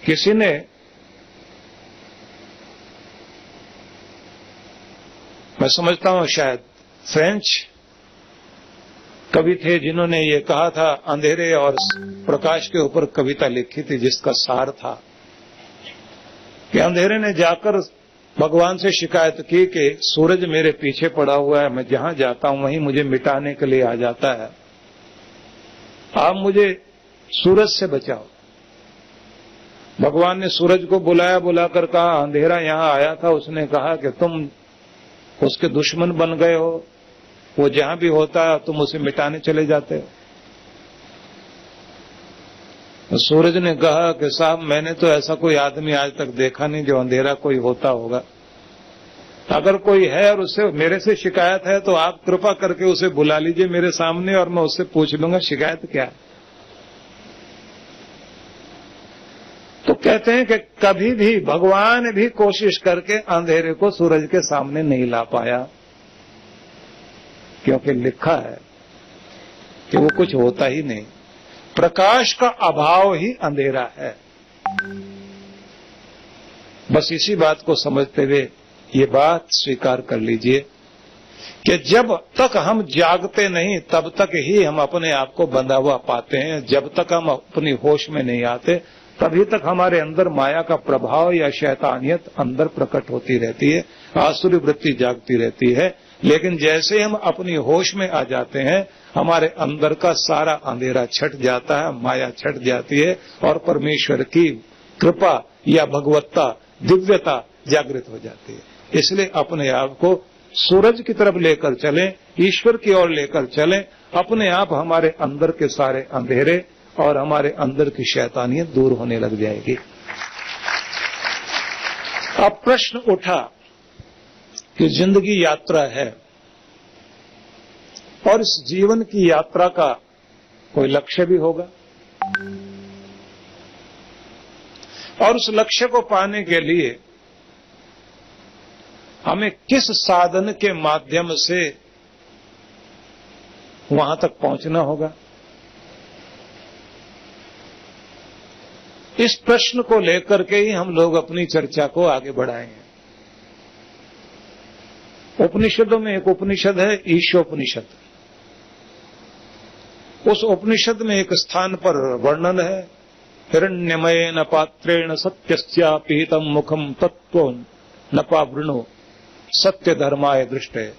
किसी ने मैं समझता हूं शायद फ्रेंच कवि थे जिन्होंने ये कहा था, अंधेरे और प्रकाश के ऊपर कविता लिखी थी जिसका सार था कि अंधेरे ने जाकर भगवान से शिकायत की कि सूरज मेरे पीछे पड़ा हुआ है, मैं जहां जाता हूं वहीं मुझे मिटाने के लिए आ जाता है, आप मुझे सूरज से बचाओ। भगवान ने सूरज को बुलाकर कहा, अंधेरा यहां आया था, उसने कहा कि तुम उसके दुश्मन बन गए हो, वो जहां भी होता है तुम उसे मिटाने चले जाते हो। तो सूरज ने कहा कि साहब मैंने तो ऐसा कोई आदमी आज तक देखा नहीं जो अंधेरा कोई होता होगा, अगर कोई है और उससे मेरे से शिकायत है तो आप कृपा करके उसे बुला लीजिए मेरे सामने और मैं उससे पूछ लूंगा शिकायत क्या है। तो कहते हैं कि कभी भी भगवान भी कोशिश करके अंधेरे को सूरज के सामने नहीं ला पाया, क्योंकि लिखा है कि वो कुछ होता ही नहीं, प्रकाश का अभाव ही अंधेरा है। बस इसी बात को समझते हुए ये बात स्वीकार कर लीजिए कि जब तक हम जागते नहीं तब तक ही हम अपने आप को बंधा हुआ पाते हैं। जब तक हम अपनी होश में नहीं आते तभी तक हमारे अंदर माया का प्रभाव या शैतानियत अंदर प्रकट होती रहती है, आसुरी वृत्ति जागती रहती है। लेकिन जैसे हम अपनी होश में आ जाते हैं हमारे अंदर का सारा अंधेरा छट जाता है, माया छट जाती है और परमेश्वर की कृपा या भगवत्ता दिव्यता जागृत हो जाती है। इसलिए अपने आप को सूरज की तरफ लेकर चलें, ईश्वर की ओर लेकर चलें, अपने आप हमारे अंदर के सारे अंधेरे और हमारे अंदर की शैतानियत दूर होने लग जाएगी। अब प्रश्न उठा कि जिंदगी यात्रा है और इस जीवन की यात्रा का कोई लक्ष्य भी होगा, और उस लक्ष्य को पाने के लिए हमें किस साधन के माध्यम से वहां तक पहुंचना होगा। इस प्रश्न को लेकर के ही हम लोग अपनी चर्चा को आगे बढ़ाएंगे। उपनिषदों में एक उपनिषद है ईशोपनिषद। उस उपनिषद में एक स्थान पर वर्णन है, हिरण्यमयेन पात्रेण सत्यस्यापीतम मुखम तत्त्वं न पावृणो सत्य धर्माय दृष्टे।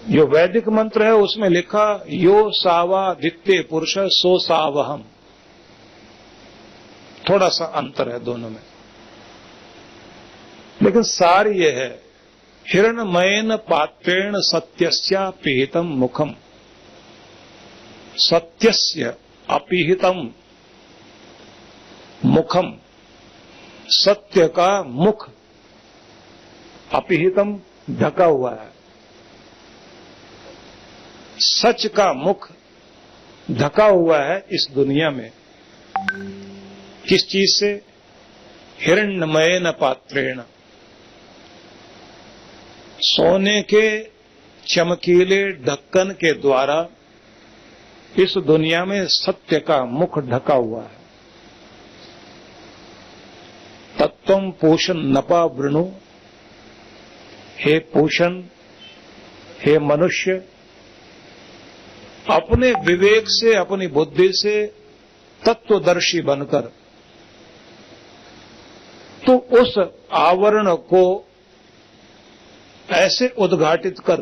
जो वैदिक मंत्र है उसमें लिखा यो सावादित्य पुरुष सो सावहम। थोड़ा सा अंतर है दोनों में, लेकिन सार ये है, हिरण्यमयेन पात्रेण सत्यस्य पिहितम मुखम, सत्यस्य अपिहितम मुखम, सत्य का मुख अपिहितम ढका हुआ है, सच का मुख ढका हुआ है इस दुनिया में। किस चीज से? हिरण्यमयेन पात्रेण, सोने के चमकीले ढक्कन के द्वारा इस दुनिया में सत्य का मुख ढका हुआ है। तत्वं पोषण नपा वृणु, हे पोषण, हे मनुष्य, अपने विवेक से अपनी बुद्धि से तत्वदर्शी बनकर तो उस आवरण को ऐसे उद्घाटित कर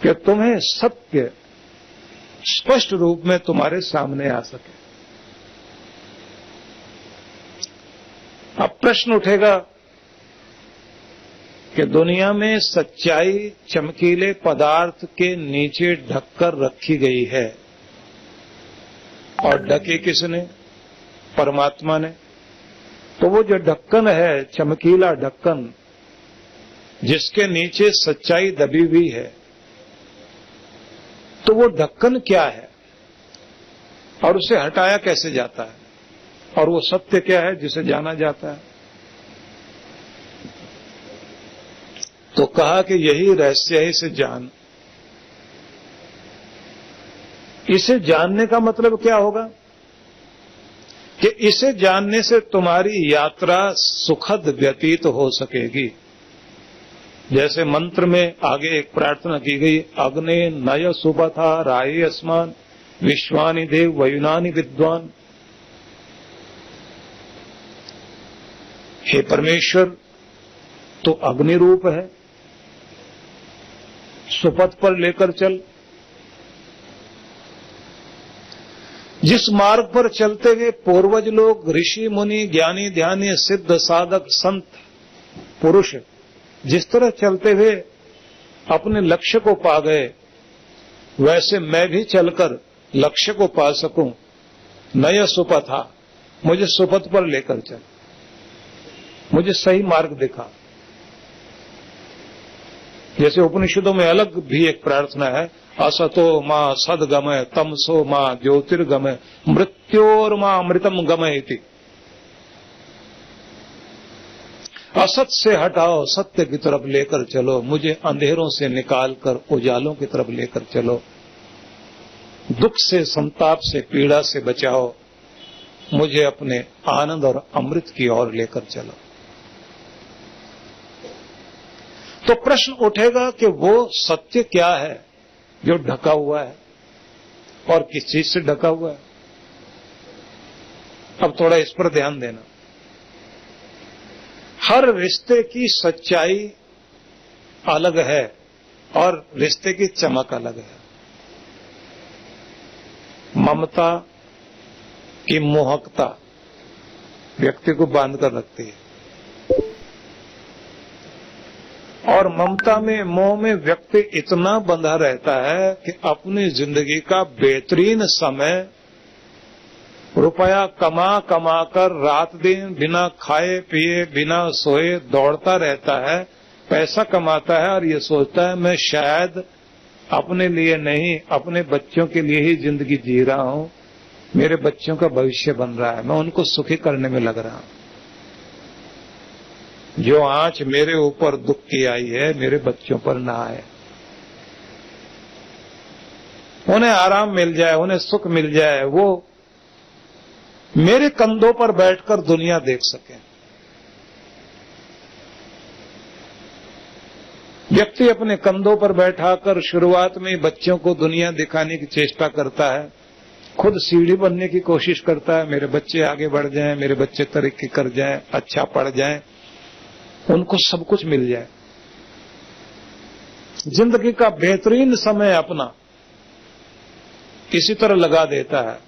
कि तुम्हें सत्य स्पष्ट रूप में तुम्हारे सामने आ सके। अब प्रश्न उठेगा कि दुनिया में सच्चाई चमकीले पदार्थ के नीचे ढककर रखी गई है, और ढकी किसने? परमात्मा ने। तो वो जो ढक्कन है, चमकीला ढक्कन जिसके नीचे सच्चाई दबी हुई है, तो वो ढक्कन क्या है और उसे हटाया कैसे जाता है, और वो सत्य क्या है जिसे जाना जाता है? तो कहा कि यही रहस्य है, इसे जान। इसे जानने का मतलब क्या होगा कि इसे जानने से तुम्हारी यात्रा सुखद व्यतीत हो सकेगी। जैसे मंत्र में आगे एक प्रार्थना की गई, अग्ने नय सुबथा राये अस्मान विश्वानि देव वयुनानि विद्वान। हे परमेश्वर, तो अग्नि रूप है, सुपथ पर लेकर चल। जिस मार्ग पर चलते हुए पूर्वज लोग, ऋषि मुनि, ज्ञानी ध्यानी, सिद्ध साधक, संत पुरुष जिस तरह चलते हुए अपने लक्ष्य को पा गए, वैसे मैं भी चलकर लक्ष्य को पा सकूं। नया सुपथा, मुझे सुपथ पर लेकर चल, मुझे सही मार्ग दिखा। जैसे उपनिषदों में अलग भी एक प्रार्थना है, असतो मां सदगमय तमसो मां ज्योतिर्गमय मृत्योर मां अमृतम गमय इति। असत से हटाओ, सत्य की तरफ लेकर चलो, मुझे अंधेरों से निकालकर उजालों की तरफ लेकर चलो, दुख से, संताप से, पीड़ा से बचाओ, मुझे अपने आनंद और अमृत की ओर लेकर चलो। तो प्रश्न उठेगा कि वो सत्य क्या है जो ढका हुआ है, और किस चीज से ढका हुआ है। अब थोड़ा इस पर ध्यान देना। हर रिश्ते की सच्चाई अलग है और रिश्ते की चमक अलग है। ममता की मोहकता व्यक्ति को बांध कर रखती है, और ममता में, मोह में व्यक्ति इतना बंधा रहता है कि अपनी जिंदगी का बेहतरीन समय रुपया कमा कमा कर रात दिन बिना खाए पिए, बिना सोए दौड़ता रहता है, पैसा कमाता है और ये सोचता है मैं शायद अपने लिए नहीं, अपने बच्चों के लिए ही जिंदगी जी रहा हूं, मेरे बच्चों का भविष्य बन रहा है, मैं उनको सुखी करने में लग रहा हूं। जो आंच मेरे ऊपर दुख की आई है, मेरे बच्चों पर ना आए, उन्हें आराम मिल जाए, उन्हें सुख मिल जाए, वो मेरे कंधों पर बैठकर दुनिया देख सके। व्यक्ति अपने कंधों पर बैठाकर शुरुआत में बच्चों को दुनिया दिखाने की चेष्टा करता है, खुद सीढ़ी बनने की कोशिश करता है, मेरे बच्चे आगे बढ़ जाएं, मेरे बच्चे तरक्की कर जाएं, अच्छा पढ़ जाएं, उनको सब कुछ मिल जाए। जिंदगी का बेहतरीन समय अपना इसी तरह लगा देता है,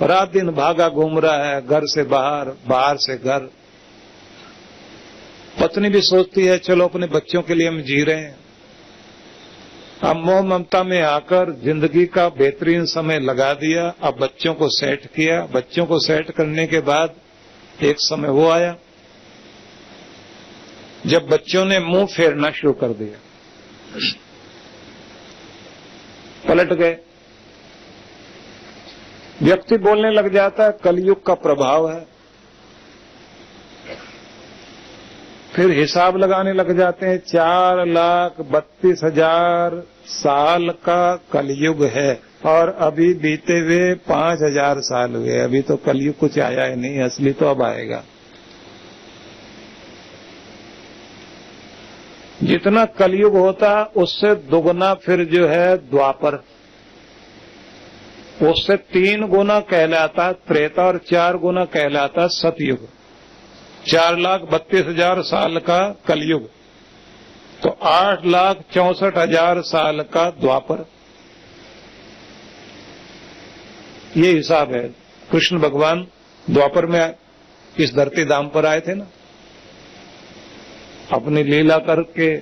रात दिन भागा घूम रहा है, घर से बाहर, बाहर से घर। पत्नी भी सोचती है चलो अपने बच्चों के लिए हम जी रहे हैं। अब मोह ममता में आकर जिंदगी का बेहतरीन समय लगा दिया, अब बच्चों को सेट किया। बच्चों को सेट करने के बाद एक समय वो आया जब बच्चों ने मुंह फेरना शुरू कर दिया, पलट गए। व्यक्ति बोलने लग जाता है, कलयुग का प्रभाव है। फिर हिसाब लगाने लग जाते हैं, 4,32,000 साल का कलयुग है और अभी बीते हुए 5,000 साल हुए, अभी तो कलयुग कुछ आया ही नहीं, असली तो अब आएगा। जितना कलयुग होता उससे दुगना फिर जो है द्वापर, उससे 3 गुना कहलाता त्रेता और 4 गुना कहलाता सतयुग। 4,32,000 साल का कलयुग तो 8,64,000 साल का द्वापर। ये हिसाब है। कृष्ण भगवान द्वापर में इस धरती धाम पर आए थे ना, अपनी लीला करके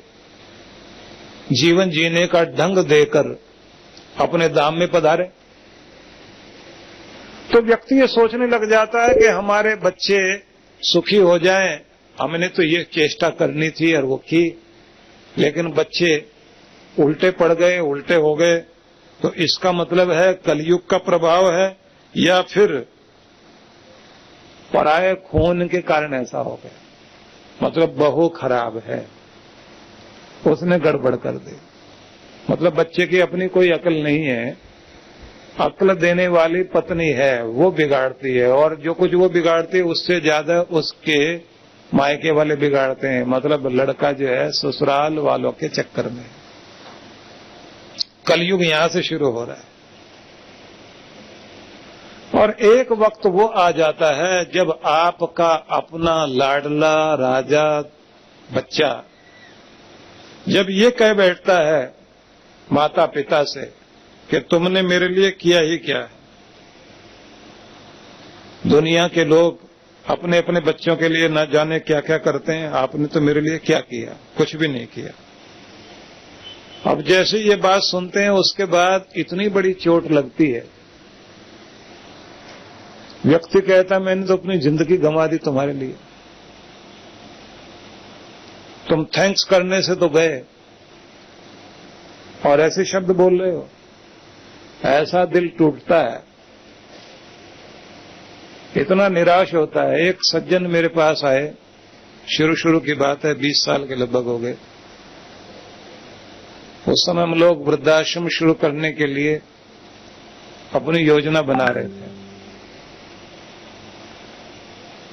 जीवन जीने का ढंग देकर अपने धाम में पधारे। तो व्यक्ति ये सोचने लग जाता है कि हमारे बच्चे सुखी हो जाएं, हमने तो ये चेष्टा करनी थी और वो की, लेकिन बच्चे उल्टे पड़ गए, उल्टे हो गए। तो इसका मतलब है कलयुग का प्रभाव है या फिर पराये खून के कारण ऐसा हो गया। मतलब बहू खराब है, उसने गड़बड़ कर दी। मतलब बच्चे की अपनी कोई अकल नहीं है, अक्ल देने वाली पत्नी है वो बिगाड़ती है, और जो कुछ वो बिगाड़ती है उससे ज्यादा उसके मायके वाले बिगाड़ते हैं। मतलब लड़का जो है ससुराल वालों के चक्कर में। कलयुग यहां से शुरू हो रहा है। और एक वक्त वो आ जाता है जब आपका अपना लाडला राजा बच्चा जब ये कह बैठता है माता पिता से कि तुमने मेरे लिए किया ही क्या है। दुनिया के लोग अपने अपने बच्चों के लिए न जाने क्या क्या करते हैं, आपने तो मेरे लिए क्या किया, कुछ भी नहीं किया। अब जैसे ये बात सुनते हैं उसके बाद इतनी बड़ी चोट लगती है। व्यक्ति कहता मैंने तो अपनी जिंदगी गंवा दी तुम्हारे लिए, तुम थैंक्स करने से तो गए और ऐसे शब्द बोल रहे हो। ऐसा दिल टूटता है, इतना निराश होता है। एक सज्जन मेरे पास आए, शुरू की बात है, 20 साल के लगभग हो गए। उस समय हम लोग वृद्धाश्रम शुरू करने के लिए अपनी योजना बना रहे थे।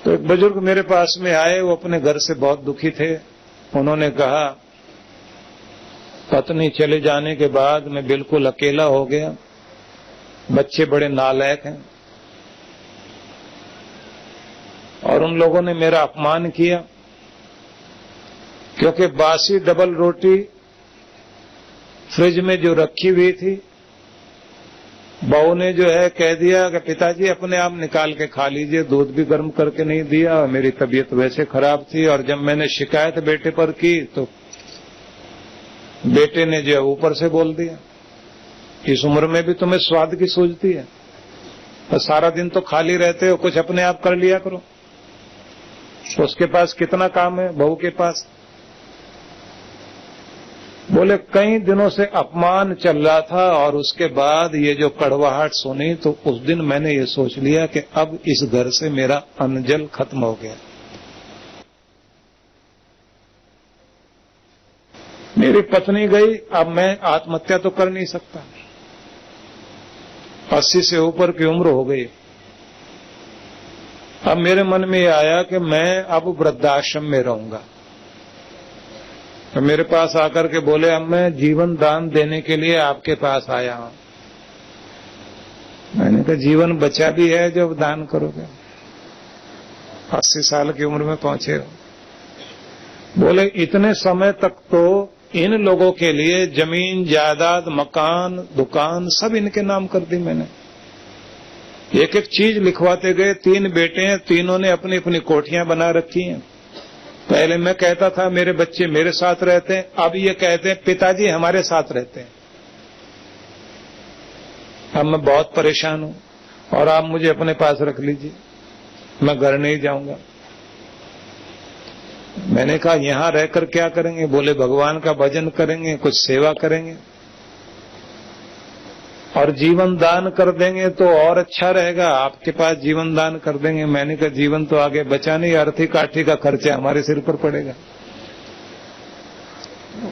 तो एक बुजुर्ग मेरे पास में आए, वो अपने घर से बहुत दुखी थे। उन्होंने कहा पत्नी चले जाने के बाद मैं बिल्कुल अकेला हो गया, बच्चे बड़े नालायक हैं और उन लोगों ने मेरा अपमान किया, क्योंकि बासी डबल रोटी फ्रिज में जो रखी हुई थी, बहू ने जो है कह दिया कि पिताजी अपने आप निकाल के खा लीजिए, दूध भी गर्म करके नहीं दिया। मेरी तबीयत वैसे खराब थी और जब मैंने शिकायत बेटे पर की तो बेटे ने जो है ऊपर से बोल दिया, इस उम्र में भी तुम्हें स्वाद की सूझती है, तो सारा दिन तो खाली रहते हो, कुछ अपने आप कर लिया करो। उसके पास कितना काम है, बहू के पास। बोले कई दिनों से अपमान चल रहा था और उसके बाद ये जो कड़वाहट सुनी तो उस दिन मैंने ये सोच लिया कि अब इस घर से मेरा अनजल खत्म हो गया। मेरी पत्नी गई, अब मैं आत्महत्या तो कर नहीं सकता, 80 से ऊपर की उम्र हो गई। अब मेरे मन में यह आया कि मैं अब वृद्धाश्रम में रहूंगा। तो मेरे पास आकर के बोले अब मैं जीवन दान देने के लिए आपके पास आया हूं। मैंने कहा जीवन बचा भी है जब दान करोगे, 80 साल की उम्र में पहुंचे हो। बोले इतने समय तक तो इन लोगों के लिए जमीन जायदाद मकान दुकान सब इनके नाम कर दी मैंने, एक एक चीज लिखवाते गए। 3 बेटे हैं, तीनों ने अपनी अपनी कोठियां बना रखी हैं। पहले मैं कहता था मेरे बच्चे मेरे साथ रहते हैं, अब ये कहते हैं पिताजी हमारे साथ रहते हैं। अब मैं बहुत परेशान हूं और आप मुझे अपने पास रख लीजिए, मैं घर नहीं जाऊंगा। मैंने कहा यहां रहकर क्या करेंगे? बोले भगवान का भजन करेंगे, कुछ सेवा करेंगे और जीवन दान कर देंगे तो और अच्छा रहेगा। आपके पास जीवन दान कर देंगे। मैंने कहा जीवन तो आगे बचा नहीं, अर्थी काठी का खर्चा हमारे सिर पर पड़ेगा।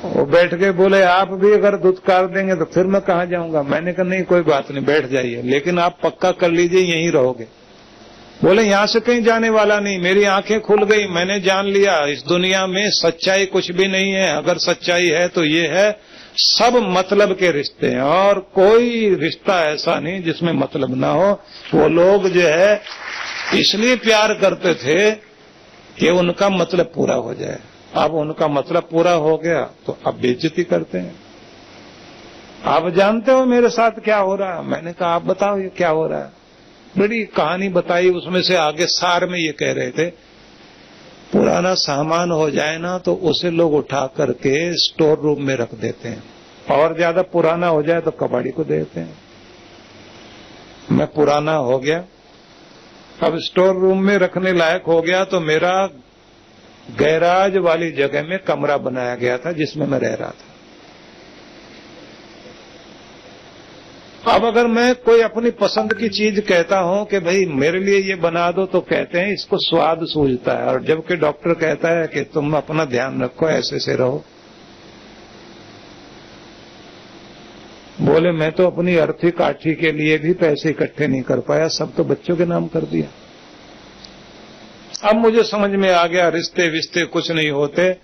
वो बैठ के बोले आप भी अगर दुत्कार देंगे तो फिर मैं कहां जाऊंगा? मैंने कहा नहीं कोई बात नहीं, बैठ जाइए, लेकिन आप पक्का कर लीजिए यहीं रहोगे। बोले यहां से कहीं जाने वाला नहीं। मेरी आंखें खुल गई, मैंने जान लिया इस दुनिया में सच्चाई कुछ भी नहीं है। अगर सच्चाई है तो ये है सब मतलब के रिश्ते हैं और कोई रिश्ता ऐसा नहीं जिसमें मतलब ना हो। वो लोग जो है इसलिए प्यार करते थे कि उनका मतलब पूरा हो जाए। अब उनका मतलब पूरा हो गया तो अब बेइज्जती करते हैं। आप जानते हो मेरे साथ क्या हो रहा है? मैंने कहा आप बताओ ये क्या हो रहा है। बड़ी कहानी बताई, उसमें से आगे सार में ये कह रहे थे पुराना सामान हो जाए ना तो उसे लोग उठा करके स्टोर रूम में रख देते हैं और ज्यादा पुराना हो जाए तो कबाड़ी को देते हैं। मैं पुराना हो गया, अब स्टोर रूम में रखने लायक हो गया तो मेरा गैराज वाली जगह में कमरा बनाया गया था जिसमें मैं रह रहा था। अब अगर मैं कोई अपनी पसंद की चीज कहता हूं कि भाई मेरे लिए ये बना दो तो कहते हैं इसको स्वाद सूझता है, और जबकि डॉक्टर कहता है कि तुम अपना ध्यान रखो, ऐसे से रहो। बोले मैं तो अपनी अर्थी काठी के लिए भी पैसे इकट्ठे नहीं कर पाया, सब तो बच्चों के नाम कर दिया। अब मुझे समझ में आ गया रिश्ते विश्ते कुछ नहीं होते,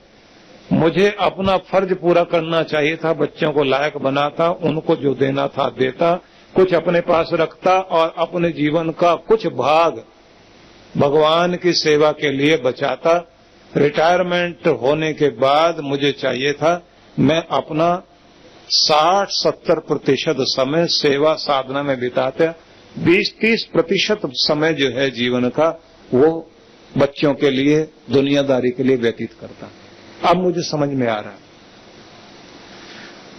मुझे अपना फर्ज पूरा करना चाहिए था, बच्चों को लायक बनाता, उनको जो देना था देता, कुछ अपने पास रखता और अपने जीवन का कुछ भाग भगवान की सेवा के लिए बचाता। रिटायरमेंट होने के बाद मुझे चाहिए था मैं अपना 60-70% समय सेवा साधना में बिताते, 20-30% समय जो है जीवन का वो बच्चों के लिए दुनियादारी के लिए व्यतीत करता। अब मुझे समझ में आ रहा है।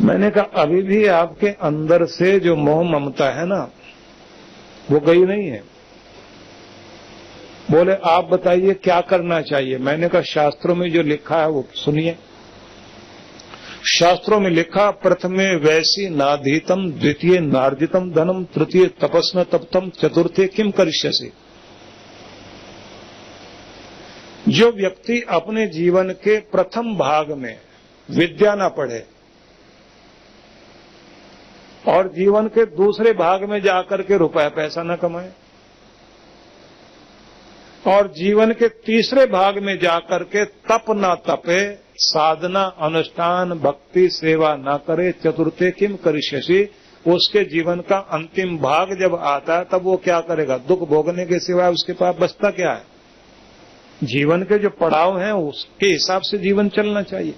मैंने कहा अभी भी आपके अंदर से जो मोह ममता है ना वो गई नहीं है। बोले आप बताइए क्या करना चाहिए। मैंने कहा शास्त्रों में जो लिखा है वो सुनिए। शास्त्रों में लिखा प्रथमे वैसी नाधीतम, द्वितीय नार्जितम धनम, तृतीय तपस्न तप्तम, चतुर्थे किम करिष्यसि। जो व्यक्ति अपने जीवन के प्रथम भाग में विद्या न पढ़े और जीवन के दूसरे भाग में जाकर के रुपया पैसा न कमाए और जीवन के तीसरे भाग में जाकर के तप न तपे, साधना अनुष्ठान भक्ति सेवा न करे, चतुर्थे किम करिष्यसि, उसके जीवन का अंतिम भाग जब आता है तब वो क्या करेगा? दुख भोगने के सिवाय उसके पास बचता क्या है? जीवन के जो पड़ाव हैं उसके हिसाब से जीवन चलना चाहिए।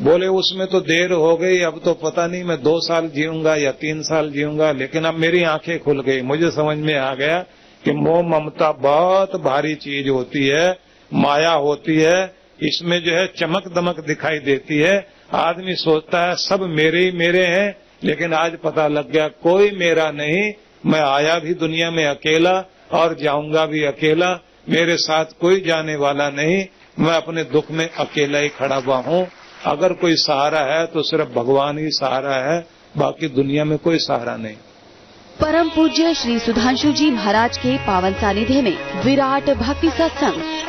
बोले उसमें तो देर हो गई, अब तो पता नहीं मैं 2 साल जीऊंगा या 3 साल जीऊंगा, लेकिन अब मेरी आंखें खुल गई, मुझे समझ में आ गया कि मोह ममता बहुत भारी चीज होती है, माया होती है, इसमें जो है चमक दमक दिखाई देती है। आदमी सोचता है सब मेरे ही मेरे हैं, लेकिन आज पता लग गया कोई मेरा नहीं, मैं आया भी दुनिया में अकेला और जाऊंगा भी अकेला, मेरे साथ कोई जाने वाला नहीं, मैं अपने दुख में अकेला ही खड़ा हुआ हूँ। अगर कोई सहारा है तो सिर्फ भगवान ही सहारा है, बाकी दुनिया में कोई सहारा नहीं। परम पूज्य श्री सुधांशु जी महाराज के पावन सानिध्य में विराट भक्ति सत्संग